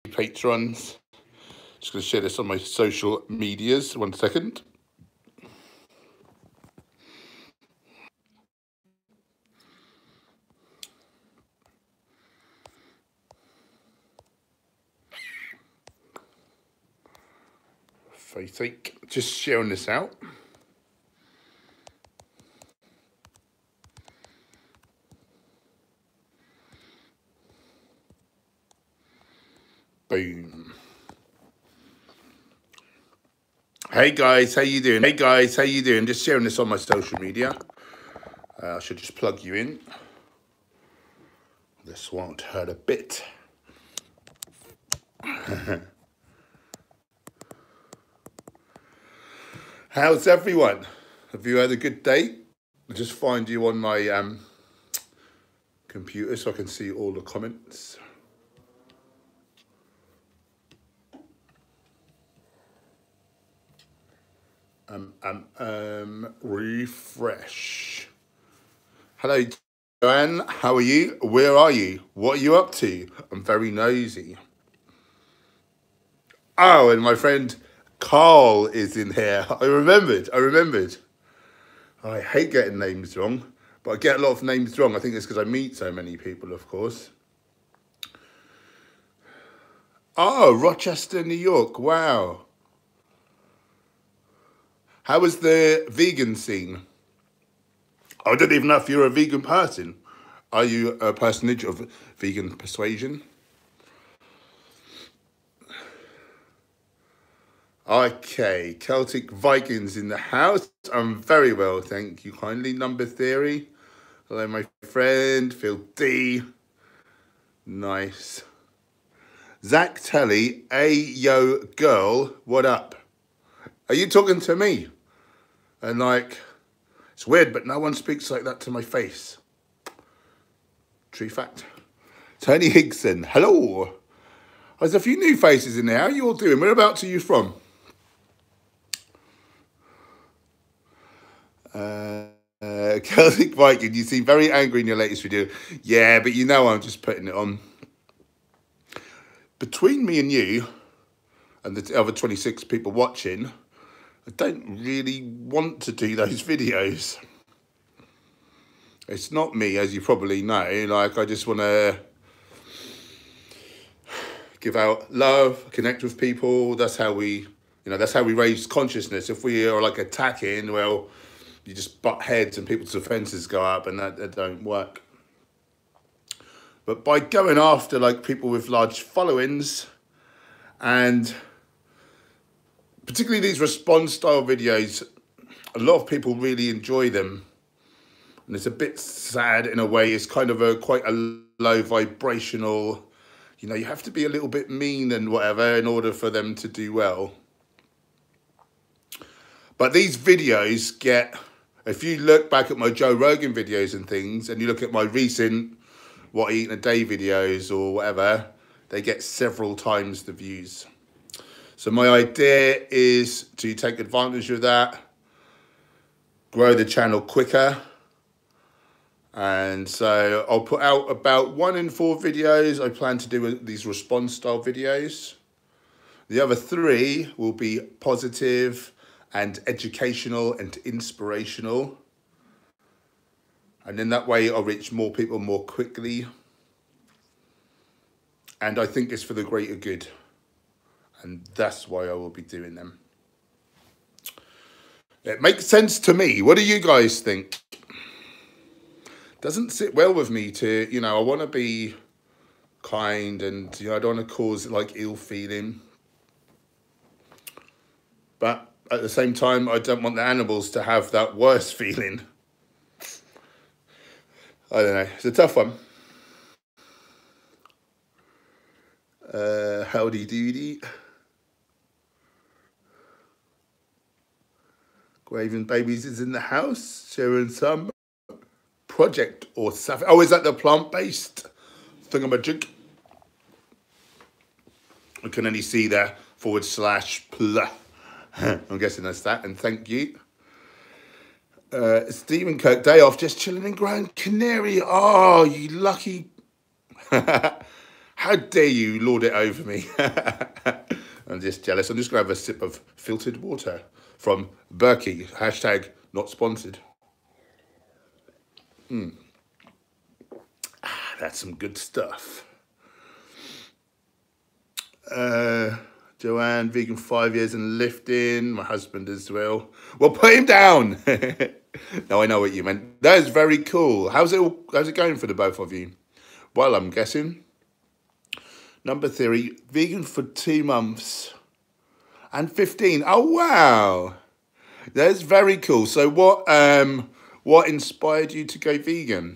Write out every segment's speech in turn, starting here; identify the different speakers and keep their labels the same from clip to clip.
Speaker 1: patrons. Just going to share this on my social medias. 1 second. Just sharing this out. Boom. Hey guys, how you doing? Hey guys, how you doing? Just sharing this on my social media. I should just plug you in. This won't hurt a bit. How's everyone? Have you had a good day? I'll just find you on my computer so I can see all the comments. Refresh. Hello, Joanne. How are you? Where are you? What are you up to? I'm very nosy. Oh, and my friend Carl is in here. I remembered. I hate getting names wrong, but I get a lot of names wrong. I think it's because I meet so many people, of course. Oh, Rochester, New York. Wow. How was the vegan scene? I don't even know if you're a vegan person. Are you a personage of vegan persuasion? Okay, Celtic Vikings in the house. I'm very well, thank you kindly. Number theory. Hello, my friend. Phil D. Nice. Zach Telly, yo girl, what up? Are you talking to me? And like, it's weird, but no one speaks like that to my face. True fact. Tony Higson, hello. There's a few new faces in there. How are you all doing? Whereabouts are you from? Celtic Viking, you seem very angry in your latest video. Yeah, but you know I'm just putting it on. Between me and you, and the other 26 people watching, I don't really want to do those videos. It's not me, as you probably know. Like, I just want to give out love, connect with people. That's how we, that's how we raise consciousness. If we are like attacking, well, you just butt heads and people's defenses go up, and that don't work. But by going after like people with large followings, and particularly these response style videos, a lot of people really enjoy them. And it's a bit sad in a way. It's kind of quite a low vibrational, you have to be a little bit mean and whatever in order for them to do well. But these videos get, if you look back at my Joe Rogan videos and things, and you look at my recent What I Eat in a Day videos or whatever, they get several times the views. So my idea is to take advantage of that, grow the channel quicker. And so I'll put out about 1 in 4 videos. I plan to do these response style videos. The other 3 will be positive and educational and inspirational. And then that way I'll reach more people more quickly. And I think it's for the greater good. And that's why I will be doing them. It makes sense to me. What do you guys think? Doesn't sit well with me to, I want to be kind and, I don't want to cause like ill feeling. But at the same time, I don't want the animals to have that worse feeling. I don't know. It's a tough one. Howdy doody. Graven Babies is in the house, sharing some project or stuff. Oh, is that the plant-based thingamajig? I can only see there /. I'm guessing that's that, and thank you. Stephen Kirk, day off, just chilling in Gran Canaria. Oh, you lucky. How dare you lord it over me? I'm just jealous. I'm just going to have a sip of filtered water from Berkey. Hashtag not sponsored. That's some good stuff. Joanne, vegan 5 years and lifting. My husband as well. Well, put him down. No, I know what you meant. That is very cool. How's it going for the both of you? Well, I'm guessing. Number 3, vegan for 2 months and 15. Oh, wow. That's very cool. So what inspired you to go vegan?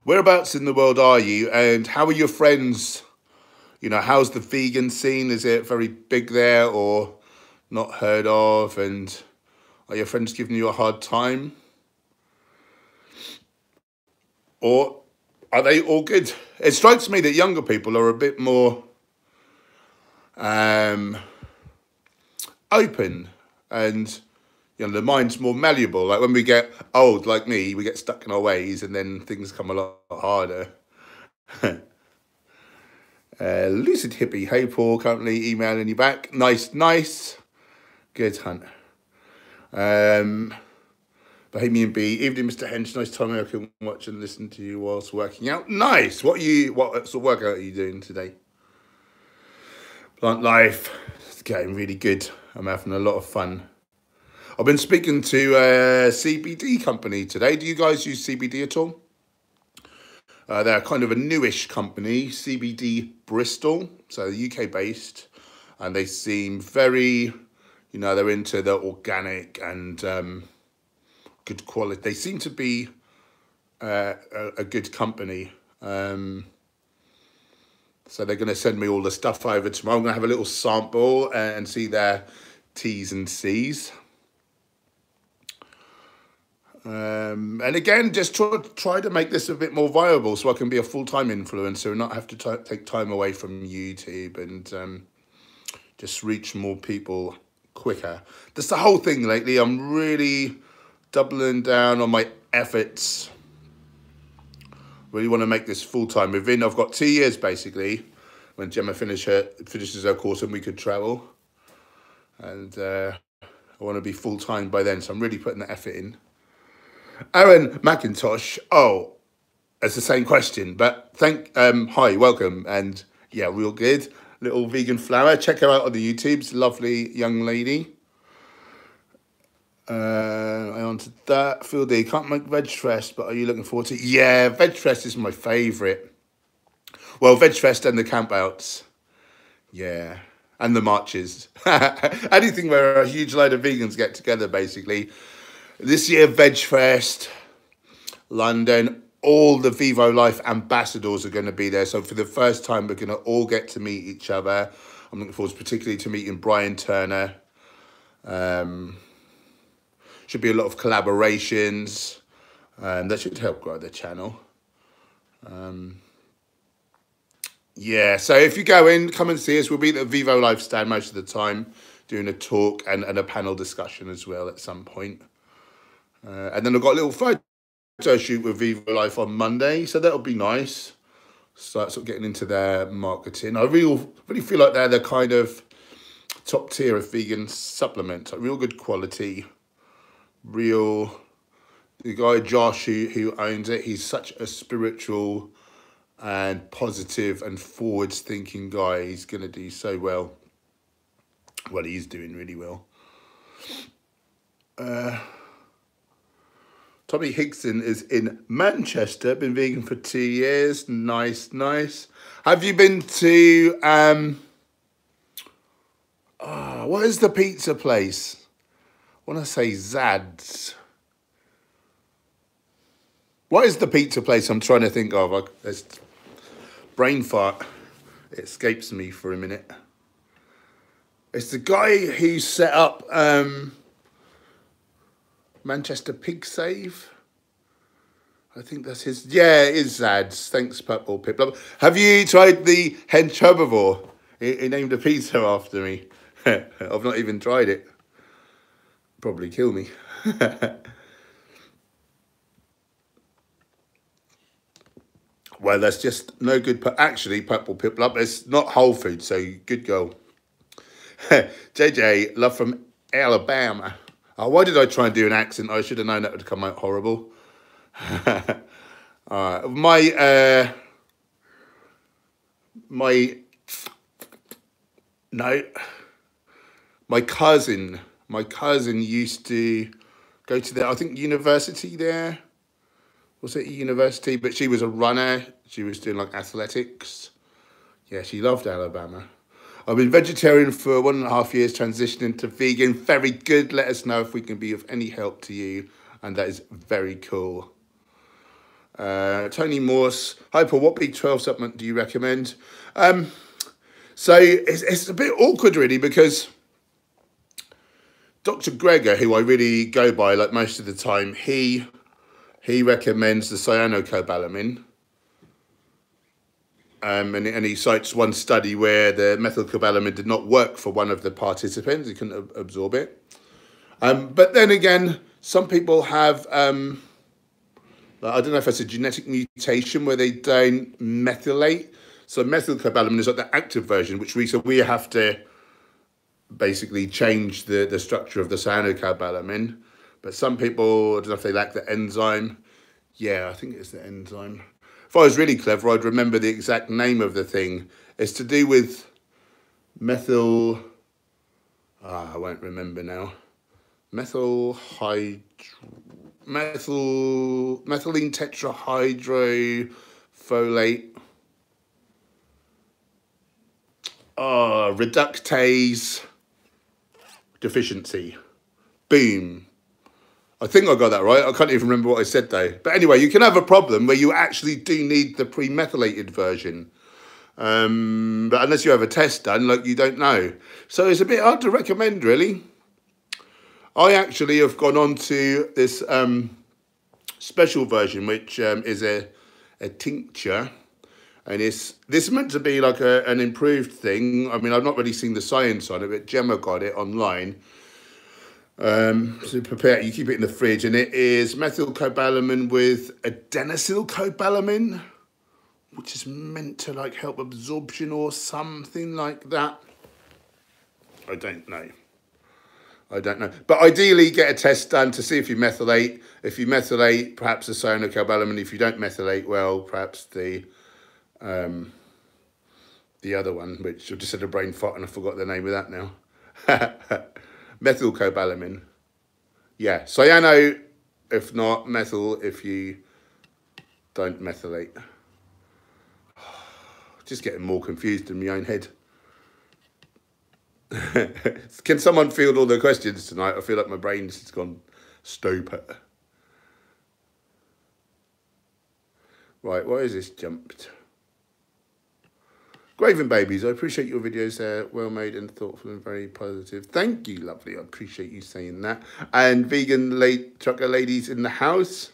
Speaker 1: Whereabouts in the world are you, and how are your friends? You know, how's the vegan scene? Is it very big there or not heard of? And are your friends giving you a hard time? Or are they all good? It strikes me that younger people are a bit more open, and you know, the mind's more malleable. Like when we get old, like me, we get stuck in our ways and then things come a lot harder. Lucid Hippie, hey Paul, currently emailing you back. Nice. Good, Hunt. Bohemian Bee, evening, Mr. Hench. Nice time I can watch and listen to you whilst working out. Nice. What sort of workout are you doing today? Plant life. It's getting really good. I'm having a lot of fun. I've been speaking to a CBD company today. Do you guys use CBD at all? They're kind of a newish company, CBD Bristol, so UK based, and they seem very, you know, they're into the organic and good quality. They seem to be a good company. So they're going to send me all the stuff over tomorrow. I'm going to have a little sample and see their T's and C's. And again, just try to make this a bit more viable so I can be a full-time influencer and not have to take time away from YouTube and just reach more people quicker. That's the whole thing lately. I'm really doubling down on my efforts. Really want to make this full-time. I've got 2 years basically when Gemma finishes her course and we could travel. And I want to be full-time by then, so I'm really putting the effort in. Aaron McIntosh, it's the same question, but hi, welcome, and yeah, real good. Little vegan flower, check her out on the YouTubes, lovely young lady. I answered that. Phil D, can't make Veg Fest, but are you looking forward to it? Yeah, Veg Fest is my favourite. Well, Veg Fest and the campouts, yeah, and the marches. Anything where a huge load of vegans get together, basically. This year, Veg Fest, London, all the Vivo Life ambassadors are going to be there. So for the first time, we're going to all get to meet each other. I'm looking forward particularly to meeting Brian Turner. Should be a lot of collaborations. That should help grow the channel. Yeah, so if you go in, come and see us. We'll be at the Vivo Life stand most of the time, doing a talk and a panel discussion as well at some point. And then I've got a little photo shoot with Vivo Life on Monday, so that'll be nice. Start sort of getting into their marketing. I really feel like they're the kind of top tier of vegan supplements, like real good quality, the guy Josh who owns it, he's such a spiritual and positive and forwards thinking guy. He's going to do so well. Well, he's doing really well. Tommy Hickson is in Manchester, been vegan for 2 years. Nice. Have you been to, what is the pizza place? I want to say Zad's. What is the pizza place I'm trying to think of? There's brain fart. It escapes me for a minute. It's the guy who set up, Manchester Pig Save. I think that's his. Yeah, it is Zad's. Thanks, Purple Pip. Have you tried the Hench Herbivore? He named a pizza after me. I've not even tried it. Probably kill me. Well, that's just no good. Actually, purple people up. It's not whole food, so good girl. JJ, love from Alabama. Oh, why did I try and do an accent? I should have known that would come out horrible. All right, my cousin used to go to the, I think, university there. Was it a university? But she was a runner. She was doing like athletics. Yeah, she loved Alabama. I've been vegetarian for 1.5 years, transitioning to vegan. Very good. Let us know if we can be of any help to you. And that is very cool. Tony Morse. Hi, Paul. What B12 supplement do you recommend? So it's a bit awkward, really, because Dr. Gregor, who I really go by like most of the time, he recommends the cyanocobalamin. And he cites one study where the methylcobalamin did not work for one of the participants. He couldn't absorb it. But then again, some people have, I don't know if it's a genetic mutation where they don't methylate. So methylcobalamin is like the active version, which we have to basically change the structure of the cyanocobalamin. But some people, I don't know if they lack the enzyme. Yeah, I think it's the enzyme. If I was really clever, I'd remember the exact name of the thing. It's to do with methyl... I won't remember now. Methylene tetrahydrofolate. Reductase deficiency. Boom. I think I got that right. I can't even remember what I said though. But anyway, you can have a problem where you actually do need the pre-methylated version. But unless you have a test done, like, you don't know. So it's a bit hard to recommend, really. I actually have gone on to this special version, which is a tincture. And this is meant to be like an improved thing. I mean, I've not really seen the science on it, but Gemma got it online. So prepare, you keep it in the fridge, and it is methylcobalamin with adenosylcobalamin, which is meant to like help absorption or something like that. I don't know. But ideally, get a test done to see if you methylate. If you methylate, perhaps the cyanocobalamin. If you don't methylate, well, perhaps the other one, which I just had a brain fart and I forgot the name of that now. Methylcobalamin. Yeah, cyano if not, methyl if you don't methylate. Just getting more confused in my own head. Can someone field all the questions tonight? I feel like my brain's just gone stupid. Right, why is this jumped? Graven Babies, I appreciate your videos. They're well made and thoughtful and very positive. Thank you, lovely. I appreciate you saying that. And Vegan Late Trucker Ladies in the House,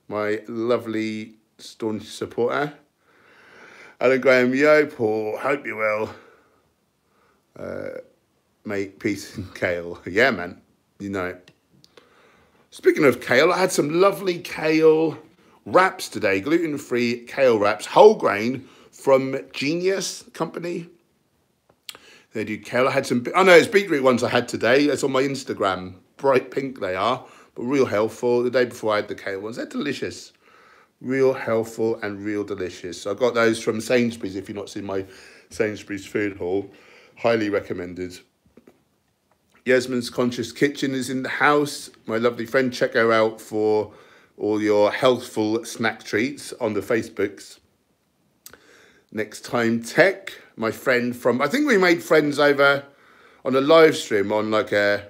Speaker 1: my lovely staunch supporter. Alan Graham, yo, Paul, hope you're well. Mate, peace and kale. Yeah, man, you know it. Speaking of kale, I had some lovely kale wraps today. Gluten-free kale wraps, whole grain, from Genius Company. They do kale. I had some, oh no, it's beetroot ones I had today. It's on my Instagram. Bright pink they are, but real healthful. The day before I had the kale ones. They're delicious. Real healthful and real delicious. So I got those from Sainsbury's. If you've not seen my Sainsbury's food haul, highly recommended. Yasmin's Conscious Kitchen is in the house. My lovely friend, check her out for all your healthful snack treats on the Facebooks. Next Time Tech, my friend from, I think we made friends over on a live stream on like a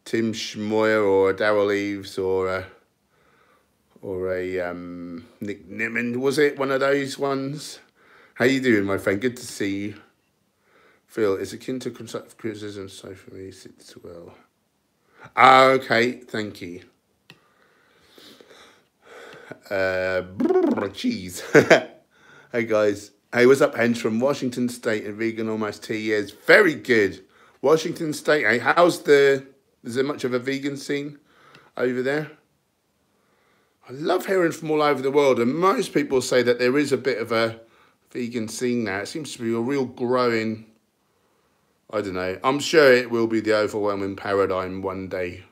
Speaker 1: Tim Schmoyer or a Daryl Eves or a Nick Niman, was it one of those ones? How you doing, my friend? Good to see you. Phil, it's akin to constructive criticism, so for me, sits well. Ah, okay, thank you. Cheese. Hey guys, hey, what's up, Henge from Washington State and vegan almost 2 years. Very good. Washington State, hey, is there much of a vegan scene over there? I love hearing from all over the world, and most people say that there is a bit of a vegan scene now. It seems to be a real growing, I don't know. I'm sure it will be the overwhelming paradigm one day.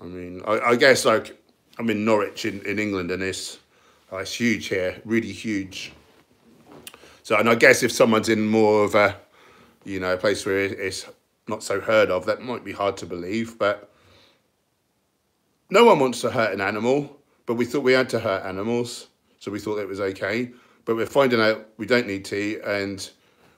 Speaker 1: I mean, I guess, like, I'm in Norwich in England, and it's huge here, really huge. So, and I guess if someone's in more of a, you know, a place where it's not so heard of, that might be hard to believe, but no one wants to hurt an animal, but we thought we had to hurt animals, so we thought it was okay. But we're finding out we don't need to, and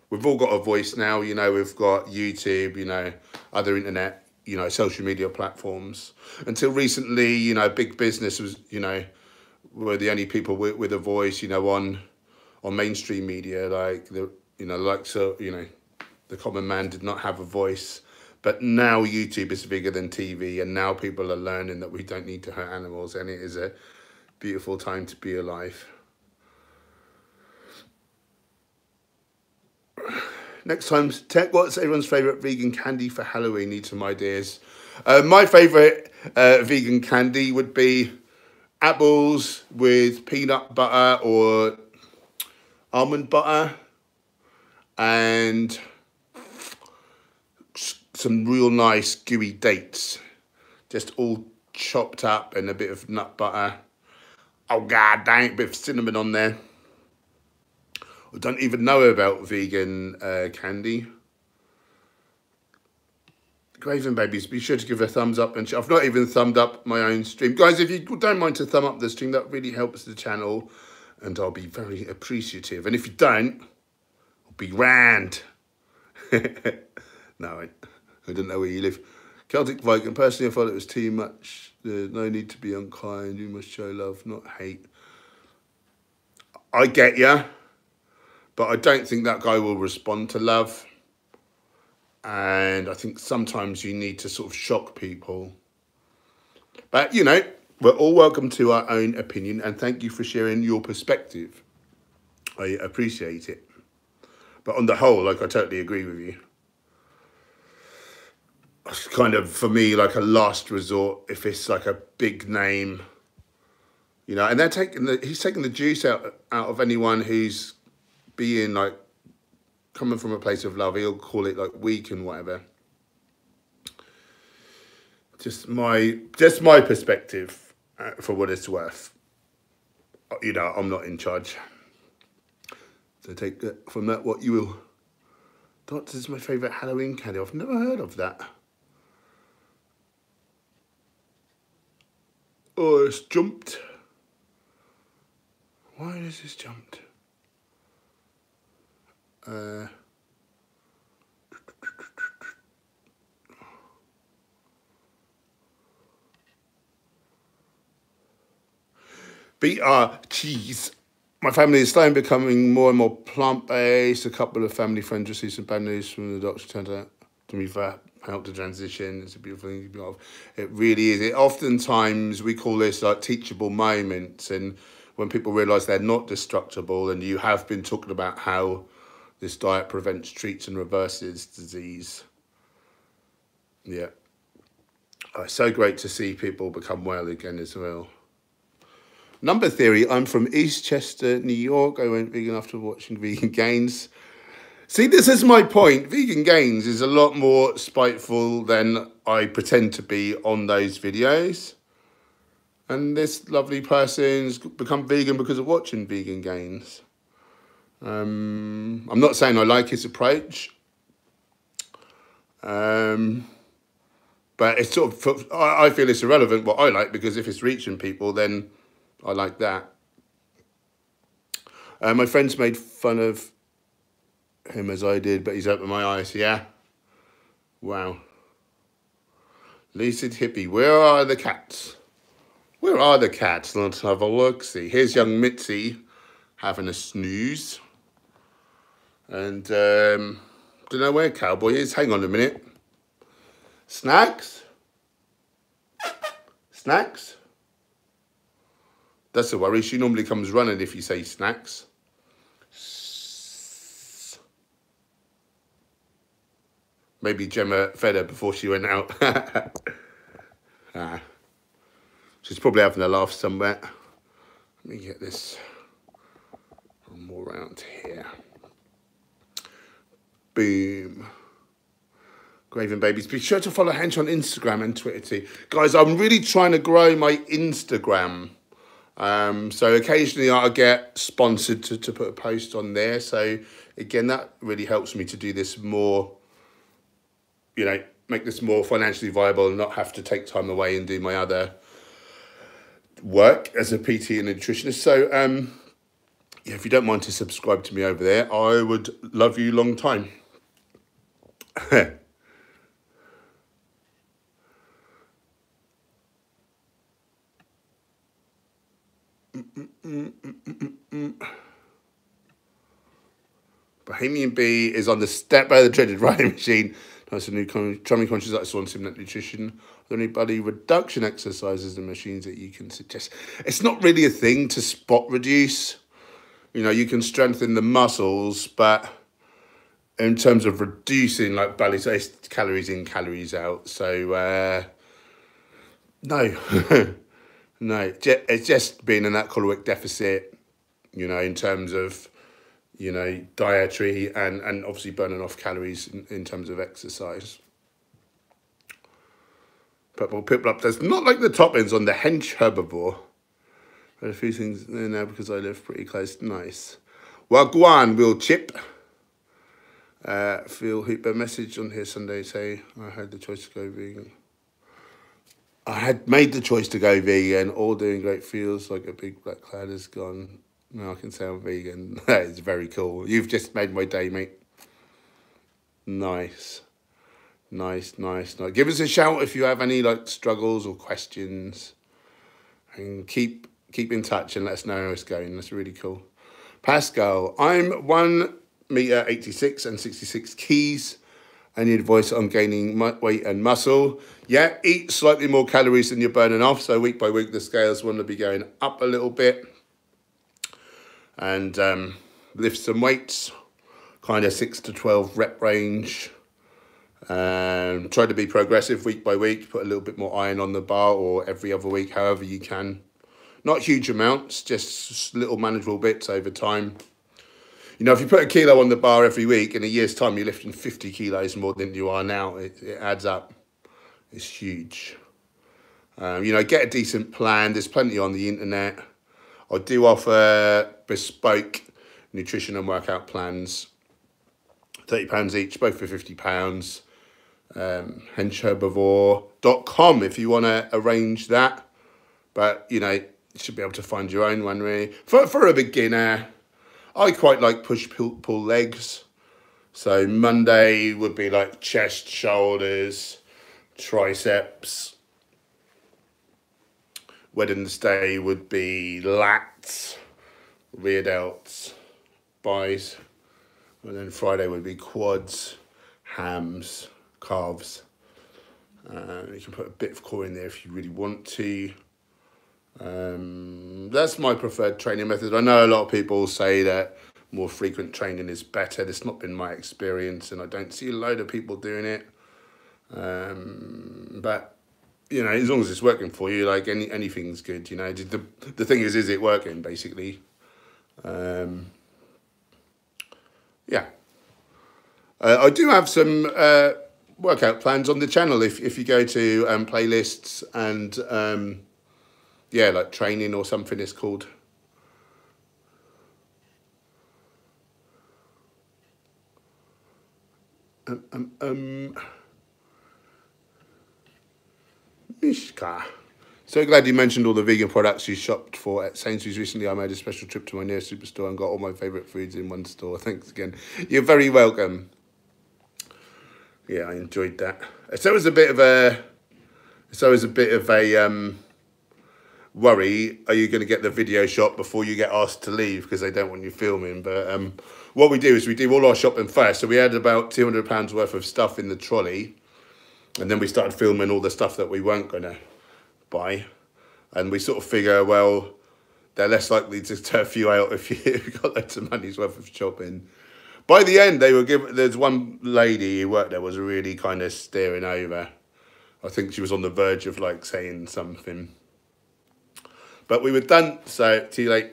Speaker 1: we've all got a voice now. You know, we've got YouTube, you know, other internet, you know, social media platforms. Until recently, you know, big business was, you know, were the only people with a voice, you know, on mainstream media, like the, you know, like, so, you know, the common man did not have a voice. But now YouTube is bigger than TV, and now people are learning that we don't need to hurt animals, and it is a beautiful time to be alive. Next time, Tech, what's everyone's favourite vegan candy for Halloween? Need some ideas. My favourite vegan candy would be apples with peanut butter or almond butter, and some real nice gooey dates, just all chopped up, and a bit of nut butter. Oh god dang it, a bit of cinnamon on there. I don't even know about vegan candy. Graven Babies, be sure to give a thumbs up, and I've not even thumbed up my own stream. Guys, if you don't mind to thumb up the stream, that really helps the channel, and I'll be very appreciative. And if you don't, I'll be rand. No, I don't know where you live. Celtic Viking, personally I thought it was too much. There's no need to be unkind. You must show love, not hate. I get ya, but I don't think that guy will respond to love. And I think sometimes you need to sort of shock people. But, you know, we're all welcome to our own opinion, and thank you for sharing your perspective. I appreciate it. But on the whole, like, I totally agree with you. It's kind of, for me, like a last resort if it's like a big name, you know, and they're taking he's taking the juice out of anyone who's being like, coming from a place of love. He'll call it like weak and whatever. Just my perspective, for what it's worth. You know, I'm not in charge. So take from that what you will. Dots is my favourite Halloween candy. I've never heard of that. Oh, it's jumped. Why is this jumped? BR cheese. My family is slowly becoming more and more plant-based. A couple of family friends received some bad news from the doctor. Turned out to me for help to transition. It's a beautiful thing to be of. It really is. Oftentimes we call this like teachable moments, and when people realise they're not destructible, and you have been talking about how this diet prevents, treats and reverses disease. Yeah. Oh, it's so great to see people become well again as well. Number theory, I'm from Eastchester, New York. I went vegan after watching Vegan Gains. See, this is my point. Vegan Gains is a lot more spiteful than I pretend to be on those videos. And this lovely person's become vegan because of watching Vegan Gains. I'm not saying I like his approach. But it's sort of, I feel it's irrelevant what I like, because if it's reaching people, then I like that. My friends made fun of him as I did, but he's opened my eyes. Yeah. Wow. Lucid hippie. Where are the cats? Where are the cats? Let's have a look. See, here's young Mitzi having a snooze. And don't know where Cowboy is. Hang on a minute. Snacks? Snacks? That's a worry. She normally comes running if you say snacks. Maybe Gemma fed her before she went out. She's probably having a laugh somewhere. Let me get this more around here. Boom. Graven Babies. Be sure to follow Hench on Instagram and Twitter too. Guys, I'm really trying to grow my Instagram. So occasionally I get sponsored to put a post on there. So again, that really helps me to do this more, you know, make this more financially viable and not have to take time away and do my other work as a PT and a nutritionist. So yeah, if you don't mind to subscribe to me over there, I would love you long time. Bohemian Bee is on the step by the dreaded riding machine. That's a new drumming conscious that I saw on Sentient Nutrition. Are there any body reduction exercises and machines that you can suggest? It's not really a thing to spot reduce. You know, you can strengthen the muscles, but in terms of reducing like belly, so it's calories in, calories out. So no, no, it's just being in that caloric deficit, you know, in terms of, you know, dietary and obviously burning off calories in terms of exercise. But we'll pick up, there's not like the top ends on the hench herbivore. But a few things there now because I live pretty close. Nice. Well, Guan will chip. Phil Hooper message on here Sunday say I had the choice to go vegan. I had made the choice to go vegan. All doing great. Feels like a big black cloud is gone. Now I can say I'm vegan. That is very cool. You've just made my day, mate. Nice. Nice, nice, nice. Give us a shout if you have any like struggles or questions. And keep in touch and let us know how it's going. That's really cool. Pascal, I'm 1m86 and 66 keys. I need advice on gaining weight and muscle. Yeah, eat slightly more calories than you're burning off. So week by week, the scales want to be going up a little bit. And lift some weights, kind of 6 to 12 rep range. Try to be progressive week by week. Put a little bit more iron on the bar or every other week, however you can. Not huge amounts, just little manageable bits over time. You know, if you put a kilo on the bar every week, in a year's time, you're lifting 50 kilos more than you are now. It adds up. It's huge. You know, get a decent plan. There's plenty on the internet. I do offer bespoke nutrition and workout plans. £30 each, both for £50. henchherbivore.com if you want to arrange that. But, you know, you should be able to find your own one, really. For a beginner, I quite like push-pull legs. So Monday would be like chest, shoulders, triceps. Wednesday would be lats, rear delts, buys. And then Friday would be quads, hams, calves. You can put a bit of core in there if you really want to. That's my preferred training method. I know a lot of people say that more frequent training is better. That's not been my experience, and I don't see a load of people doing it. But you know, as long as it's working for you, like anything's good. You know, the thing is it working basically? Yeah. I do have some workout plans on the channel. If you go to playlists and yeah, like training or something it's called. Mishka. So glad you mentioned all the vegan products you shopped for at Sainsbury's recently. I made a special trip to my nearest superstore and got all my favourite foods in one store. Thanks again. You're very welcome. Yeah, I enjoyed that. It's always a bit of a worry. Are you going to get the video shot before you get asked to leave because they don't want you filming? But what we do is we do all our shopping first. So we had about £200 worth of stuff in the trolley, and then we started filming all the stuff that we weren't going to buy, and we sort of figure, well, they're less likely to turf you out if you've got loads of money's worth of shopping. By the end, they were given. There's one lady who worked there was really kind of staring over. I think she was on the verge of like saying something. But we were done, so too late.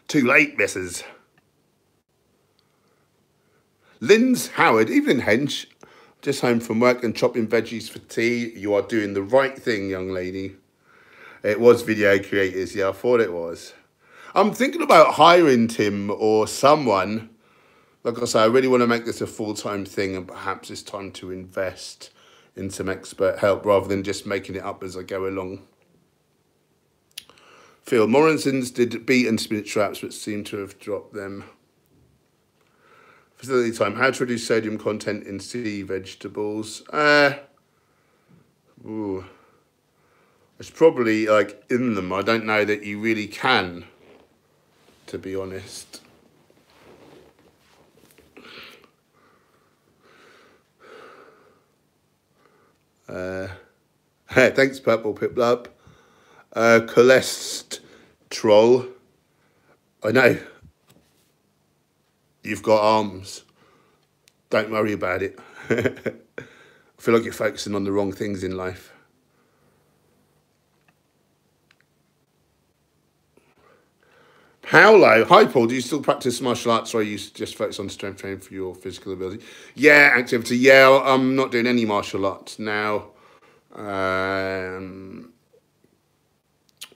Speaker 1: Too late, missus. Lynn's Howard, evening hench. Just home from work and chopping veggies for tea. You are doing the right thing, young lady. It was video creators, yeah, I thought it was. I'm thinking about hiring Tim or someone. Like I say, I really want to make this a full-time thing, and perhaps it's time to invest in some expert help rather than just making it up as I go along. Phil Morrison's did beet and spinach wraps, but seem to have dropped them. Facility time. How to reduce sodium content in sea vegetables. It's probably like in them. I don't know that you really can, to be honest. Thanks, Purple Piplup. Cholesterol. I know. You've got arms. Don't worry about it. I feel like you're focusing on the wrong things in life. Paolo, hi Paul, do you still practice martial arts or are you just focus on strength training for your physical ability? Yeah, activity, yeah, I'm not doing any martial arts now. I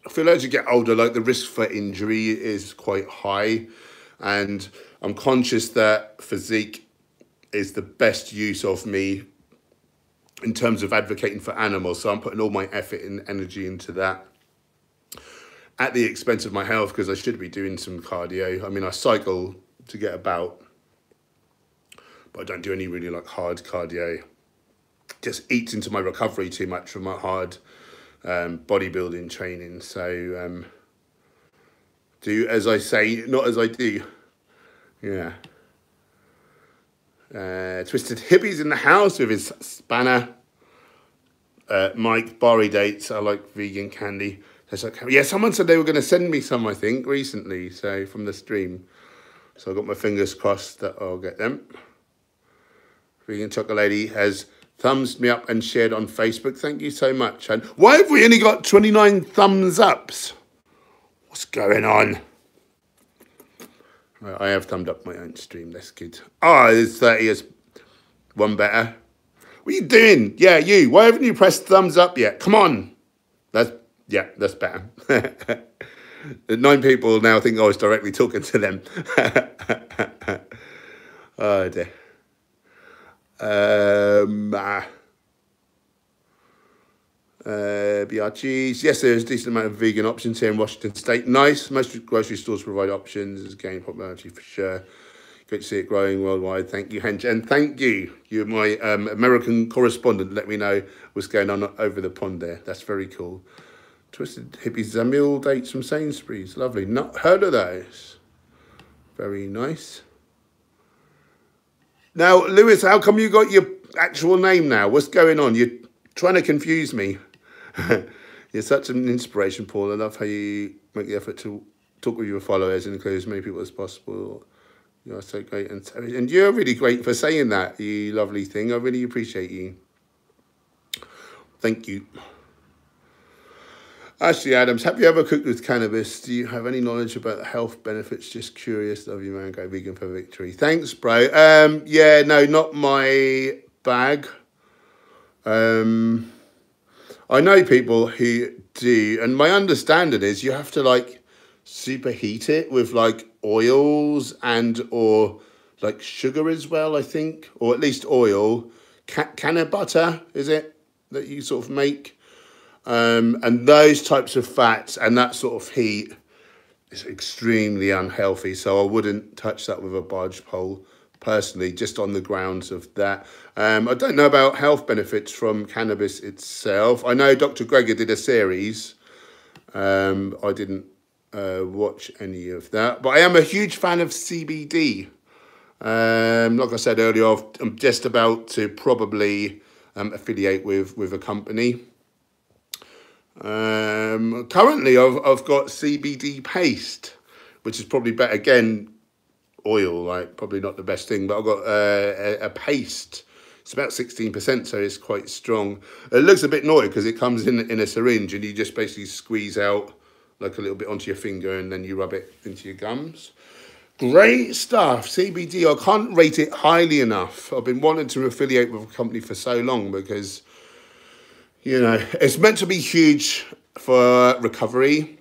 Speaker 1: feel as you get older, like the risk for injury is quite high, and I'm conscious that physique is the best use of me in terms of advocating for animals, so I'm putting all my effort and energy into that, at the expense of my health, because I should be doing some cardio. I mean, I cycle to get about, but I don't do any really like hard cardio. Just eats into my recovery too much from my hard bodybuilding training. So do as I say, not as I do. Yeah. Twisted Hippies in the house with his spanner. Mike, Bari dates. I like vegan candy. Yeah, someone said they were going to send me some, I think, recently, so from the stream. So I've got my fingers crossed that I'll get them. Vegan Chocolate Lady has thumbs me up and shared on Facebook. Thank you so much. And why have we only got 29 thumbs ups? What's going on? Right, I have thumbed up my own stream. That's good. Oh, there's 30 as one better. What are you doing? Yeah, you. Why haven't you pressed thumbs up yet? Come on. Yeah, that's better. 9 people now think I was directly talking to them. Oh dear. BRGs. Yes, there's a decent amount of vegan options here in Washington State. Nice. Most grocery stores provide options. It's gaining popularity for sure. Great to see it growing worldwide. Thank you, Hench. And thank you. You're my American correspondent. Let me know what's going on over the pond there. That's very cool. Twisted Hippies Zamil dates from Sainsbury's. Lovely. Not heard of those. Very nice. Now, Lewis, how come you got your actual name now? What's going on? You're trying to confuse me. You're such an inspiration, Paul. I love how you make the effort to talk with your followers and include as many people as possible. You are so great. And you're really great for saying that, you lovely thing. I really appreciate you. Thank you. Ashley Adams, have you ever cooked with cannabis? Do you have any knowledge about the health benefits? Just curious. Love you, man. Go vegan for victory. Thanks, bro. Yeah, no, not my bag. I know people who do, and my understanding is you have to like superheat it with like oils and or like sugar as well, I think, or at least oil. Canna butter, is it, that you sort of make? And those types of fats and that sort of heat is extremely unhealthy. So I wouldn't touch that with a barge pole personally, just on the grounds of that. I don't know about health benefits from cannabis itself. I know Dr. Greger did a series. I didn't watch any of that, but I am a huge fan of CBD. Like I said earlier, I'm just about to probably affiliate with a company. Currently I've got CBD paste, which is probably better. Again, oil, like probably not the best thing, but I've got a paste. It's about 16%, so it's quite strong. It looks a bit naughty because it comes in a syringe and you just basically squeeze out like a little bit onto your finger, and then you rub it into your gums. Great stuff. CBD, I can't rate it highly enough. I've been wanting to affiliate with a company for so long because, you know, it's meant to be huge for recovery.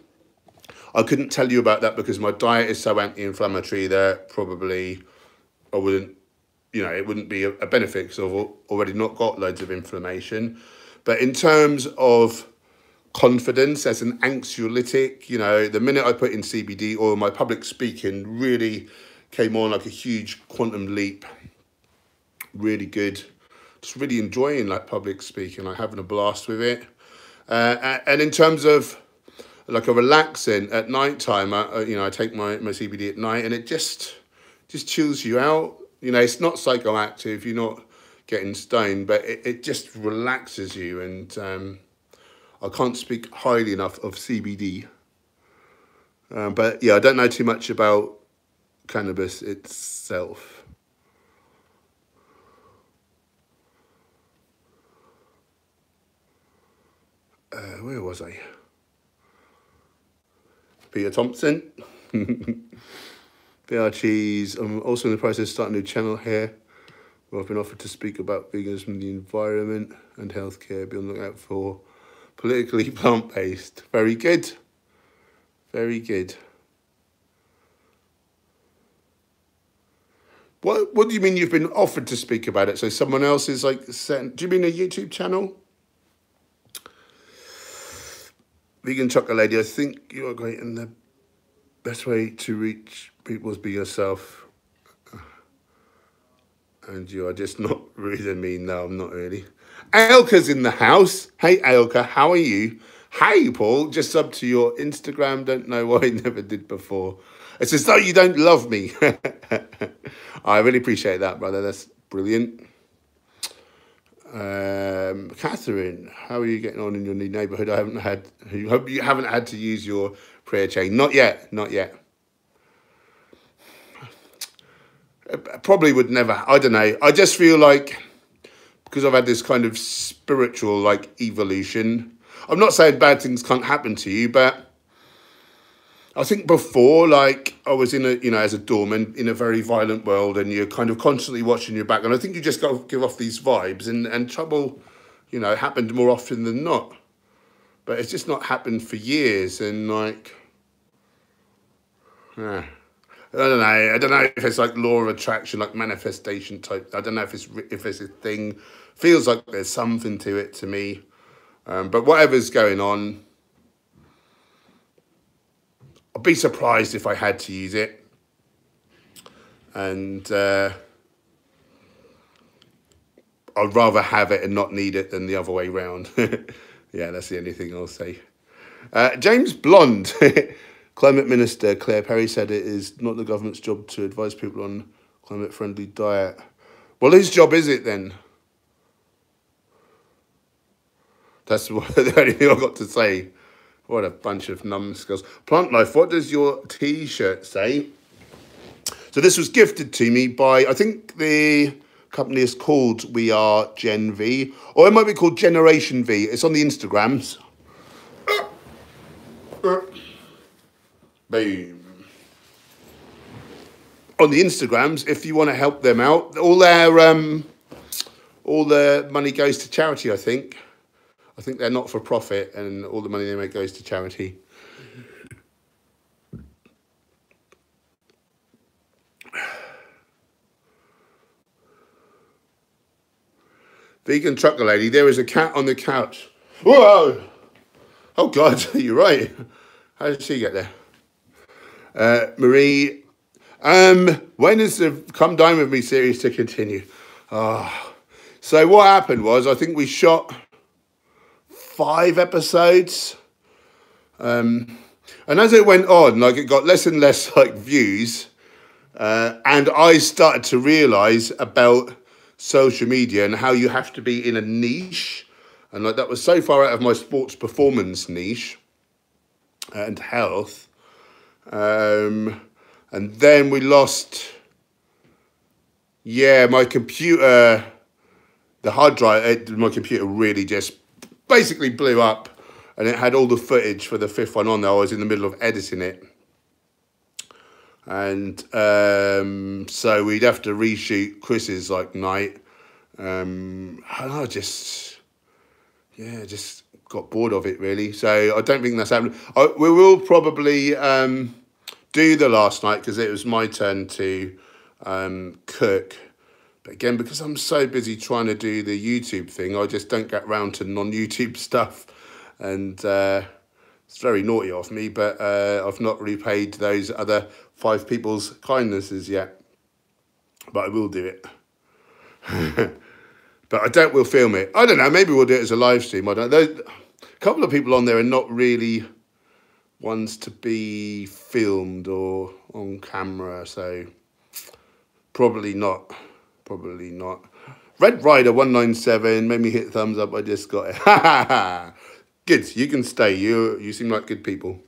Speaker 1: I couldn't tell you about that because my diet is so anti-inflammatory that probably I wouldn't, you know, it wouldn't be a benefit because I've already not got loads of inflammation. But in terms of confidence as an anxiolytic, you know, the minute I put in CBD oil, my public speaking really came on like a huge quantum leap. Really good. Just really enjoying like public speaking, like having a blast with it. And in terms of like a relaxing at night time, you know, I take my CBD at night and it just chills you out. You know, it's not psychoactive, you're not getting stoned, but it just relaxes you. And I can't speak highly enough of CBD. But yeah, I don't know too much about cannabis itself. Where was I? Peter Thompson. VR Cheese. I'm also in the process of starting a new channel here where I've been offered to speak about veganism, the environment and healthcare. Be on the lookout for politically plant-based. Very good. Very good. What do you mean you've been offered to speak about it? So someone else is like sent... Do you mean a YouTube channel? Vegan Chocolate Lady, I think you are great and the best way to reach people is be yourself. And you are just not rude and mean. No, I'm not really. Ailka's in the house. Hey, Ailka, how are you? Hey, Paul, just subbed to your Instagram. Don't know why I never did before. It's as though you don't love me. I really appreciate that, brother. That's brilliant. Catherine, how are you getting on in your new neighbourhood? I hope you haven't had to use your prayer chain. Not yet, not yet. Probably would never. I don't know. I just feel like because I've had this kind of spiritual like evolution. I'm not saying bad things can't happen to you, but I think before, like, I was in a, you know, as a doorman in a very violent world and you're kind of constantly watching your back. And I think you just got to give off these vibes and trouble, you know, happened more often than not. But it's just not happened for years. And like, I don't know. I don't know if it's like law of attraction, like manifestation type. I don't know if it's a thing. Feels like there's something to it to me. But whatever's going on, I'd be surprised if I had to use it. And I'd rather have it and not need it than the other way round. Yeah, that's the only thing I'll say. James Blonde, Climate Minister Claire Perry said it is not the government's job to advise people on climate-friendly diet. Well, whose job is it then? That's the only thing I've got to say. What a bunch of numbskulls. Plant Life, what does your T-shirt say? So this was gifted to me by, I think the company is called We Are Gen V, or it might be called Generation V. It's on the Instagrams. Boom. On the Instagrams, if you want to help them out, all their money goes to charity, I think. I think they're not for profit and all the money they make goes to charity. Vegan Trucker Lady, there is a cat on the couch. Whoa! Oh God, you're right. How did she get there? Marie, when is the Come Dine With Me series to continue? So what happened was, I think we shot 5 episodes. And as it went on, like it got less and less like views. And I started to realise about social media and how you have to be in a niche. And like that was so far out of my sports performance niche and health. And then we lost, my computer, the hard drive, my computer really just basically blew up. and it had all the footage for the 5th one on there. I was in the middle of editing it. And so we'd have to reshoot Chris's like night. And I just got bored of it really. So I don't think that's happening. We will probably do the last night because it was my turn to cook. But again, because I'm so busy trying to do the YouTube thing, I just don't get round to non-YouTube stuff. And it's very naughty of me, but I've not repaid those other 5 people's kindnesses yet. But I will do it. But I doubt we'll film it. I don't know, maybe we'll do it as a live stream. I don't know. A couple of people on there are not really ones to be filmed or on camera, so probably not. Probably not. Red Rider 197 made me hit thumbs up. I just got it. Good, you can stay. You seem like good people.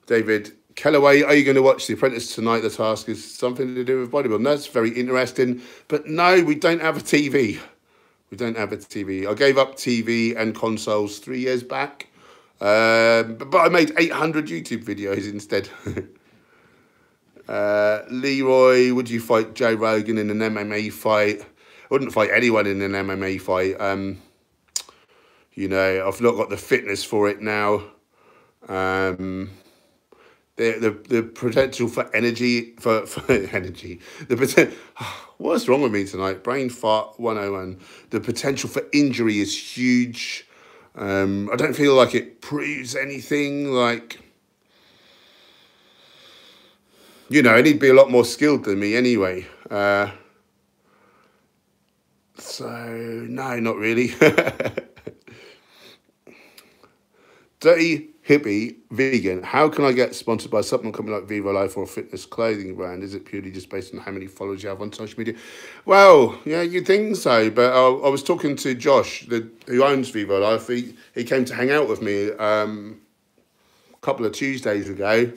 Speaker 1: David Kellaway, are you going to watch The Apprentice tonight? The task is something to do with bodybuilding. That's very interesting. But no, we don't have a TV. We don't have a TV. I gave up TV and consoles 3 years back. But I made 800 YouTube videos instead. Leroy, would you fight Joe Rogan in an MMA fight? I wouldn't fight anyone in an MMA fight. You know, I've not got the fitness for it now. The potential for energy, for energy, what's wrong with me tonight? Brain fart 101. The potential for injury is huge. I don't feel like it proves anything. Like, you know, I need to be a lot more skilled than me anyway. So, no, not really. Dirty Hippie Vegan. How can I get sponsored by a supplement company like Vivo Life or a fitness clothing brand? Is it purely just based on how many followers you have on social media? Well, yeah, you'd think so. But I was talking to Josh, who owns Vivo Life. He came to hang out with me a couple of Tuesdays ago.